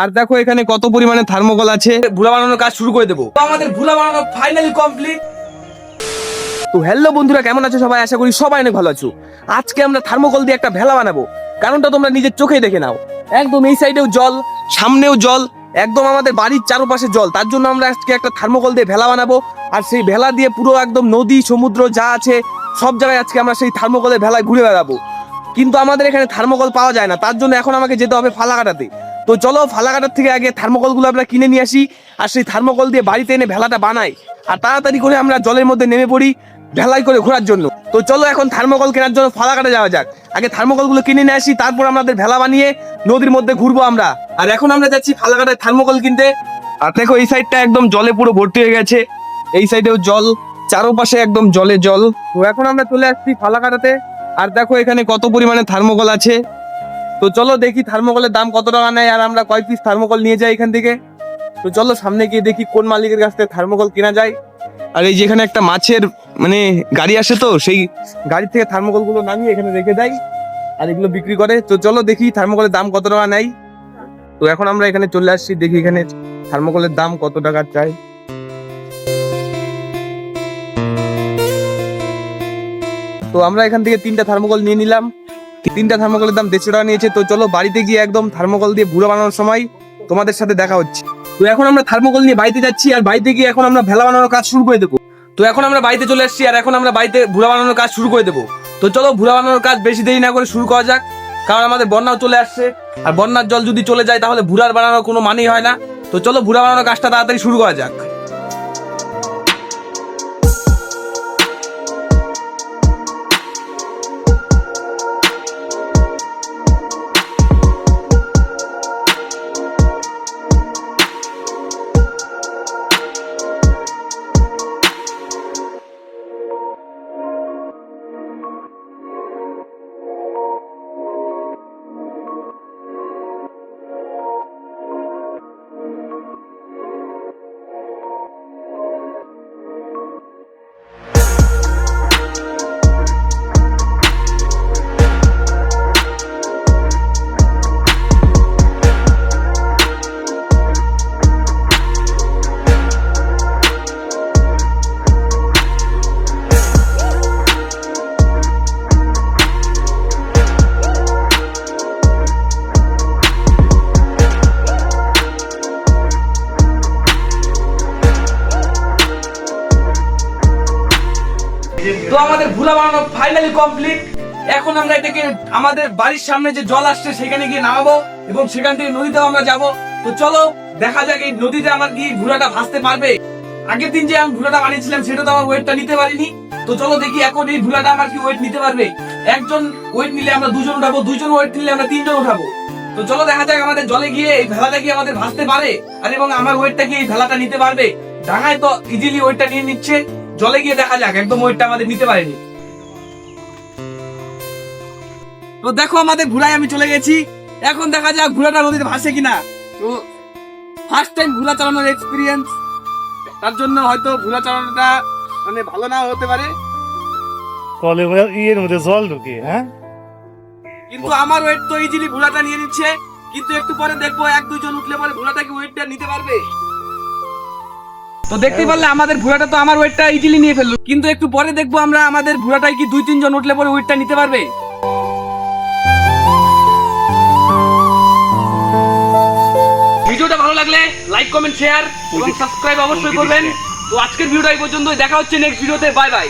আর দেখো এখানে কত পরিমাণে থার্মোকল আছে। ভুলা বানানোর কাজ শুরু করে দেবো। আমাদের ভুলা বানানো ফাইনালি কমপ্লিট। তো হ্যালো বন্ধুরা, কেমন আছো সবাই? আশা করি সবাই অনেক ভালো আছো। আজকে আমরা থার্মোকল দিয়ে একটা ভেলা বানাবো। কারণটা তোমরা নিজের চোখেই দেখে নাও। একদম এই সাইডেও জল, সামনেও জল, একদম আমাদের বাড়ির চারপাশে জল। তার জন্য আমরা আজকে একটা থার্মোকল দিয়ে ভেলা বানাবো। আর সেই ভেলা দিয়ে পুরো একদম নদী সমুদ্র যা আছে সব জায়গায় আজকে আমরা সেই থার্মোকলের ভেলায় ঘুরে বেড়াবো। কিন্তু আমাদের এখানে থার্মোকল পাওয়া যায় না, তার জন্য এখন আমাকে যেতে হবে ফালাকাটাতে। তো চলো ফালাকাটার থেকে আগে থার্মোকলগুলো আমরা কিনে নিয়ে আসি, আর সেই থার্মোকল দিয়ে বাড়িতে এনে ভেলাটা বানাই। আর তাড়াতাড়ি করে আমরা জলের মধ্যে নেমে পড়ি ভেলাই করে ঘোরার জন্য। তো চলো এখন থার্মোকল কেনার জন্য ফালাকাটা যাওয়া যাক। আগে থার্মোকলগুলো কিনে নিয়ে আসি, তারপর আমাদের ভেলা বানিয়ে নদীর মধ্যে ঘুরবো আমরা। আর এখন আমরা যাচ্ছি ফালাকাটায় থার্মোকল কিনতে। আর দেখো এই সাইডটা একদম জলে পুরো ভর্তি হয়ে গেছে, এই সাইডেও জল, চারপাশে একদম জলে জল। তো এখন আমরা চলে আসছি ফালাকাটাতে। আর দেখো এখানে কত পরিমাণে থার্মোকল আছে। তো চলো দেখি থার্মোকলের দাম কত টাকা নেয়, আর আমরা কয় পিস থার্মোকল নিয়ে যাই এখান থেকে। তো চলো সামনে গিয়ে দেখি কোন মালিকের কাছ থেকে থার্মোকল কেনা যায়। আর এই যেখানে একটা মাছের গাড়ি আসে, তো সেই গাড়ি থেকে থার্মোকল গুলো নামিয়ে এখানে রেখে দেয় আর এগুলো বিক্রি করে। তো চলো দেখি থার্মোকলের দাম কত টাকা নেয়। তো এখন আমরা এখানে চলে আসছি, দেখি এখানে থার্মোকলের দাম কত টাকা চাই। তো আমরা এখান থেকে 3টা থার্মোকল নিয়ে নিলাম। 3টা থার্মোকলের দাম 150 টাকা নিয়েছে। তো চলো বাড়িতে গিয়ে একদম থার্মোকল দিয়ে ভুড়া বানানোর সময় তোমাদের সাথে দেখা হচ্ছে। তো এখন আমরা থার্মোকল নিয়ে বাড়িতে যাচ্ছি, আর বাড়িতে গিয়ে এখন আমরা ভেলা বানানোর কাজ শুরু করে দেবো। তো এখন আমরা বাড়িতে চলে আসছি, আর এখন আমরা বাড়িতে ভুড়া বানানোর কাজ শুরু করে দেবো। তো চলো ভুড়া বানানোর কাজ বেশি দেরি না করে শুরু করা যাক, কারণ আমাদের বন্যাও চলে আসছে। আর বন্যার জল যদি চলে যায় তাহলে ভুড়ার বানানোর কোনো মানেই হয় না। তো চলো ভুড়া বানানোর কাজটা তাড়াতাড়ি শুরু করা যাক। তো আমাদের ভুলা বানানো ফাইনালি কমপ্লিট। এখন আমরা এটাকে আমাদের বাড়ির সামনে যে জল আসছে সেখানে গিয়ে নামাবো, এবং সেখান থেকে নদীতেও আমরা যাব। তো চলো দেখা যাক এই নদীতে আমার কি ভুলাটা ভাসতে পারবে। আগের দিন যে আমি ভুলাটা বানিয়েছিলাম সেটা তো আমার ওয়েটটা নিতে পারিনি। তো চলো দেখি এখন এই ভুলাটা আমার কি ওয়েট নিতে পারবে। একজন ওয়েট নিলে আমরা 2জন উঠাবো, 2জন ওয়েট নিলে আমরা 3জন উঠাবো। তো চলো দেখা যাক আমাদের জলে গিয়ে এই ভেলাটা কি আমাদের ভাসতে পারে, আর এবং আমার ওয়েটটা কি এই ভেলাটা নিতে পারবে। ডাঙায় তো ইজিলি ওয়েটটা নিয়ে নিচ্ছে, জলে গিয়ে দেখা যাক একদম ওয়েটটা আমাদের নিতে পারেনি। তো দেখো আমাদের ভুলায় আমি চলে গেছি, এখন দেখা যাক ভুলাটা নদীতে ভাসে কিনা। তো ফার্স্ট টাইম ভুলা চালানোর এক্সপিরিয়েন্স, তার জন্য হয়তো ভুলা চালানোটা ভালো না হতে পারে। কলে ইয়ের মধ্যে জল ঢুকে, হ্যাঁ, কিন্তু আমার ওয়েট তো ইজিলি ভুলাটা নিয়ে নিচ্ছে। কিন্তু একটু পরে দেখবো 1-2 জন উঠলে পরে ভুলাটা কি ওয়েটটা নিতে পারবে। তো দেখতে পারলে আমাদের ভুলাটা তো আমার ওয়েটটা ইজিলি নিয়ে ফেললো, কিন্তু একটু পরে দেখবো আমরা আমাদের ভুলাটাই কি 2-3 জন উঠলে পরে ওয়েটটা নিতে পারবে। ভিডিওটা ভালো লাগলে লাইক, কমেন্ট, শেয়ার এবং সাবস্ক্রাইব অবশ্যই করবেন। তো আজকের ভিডিওটা এই পর্যন্তই, দেখা হচ্ছে নেক্সট ভিডিওতে। Bye bye.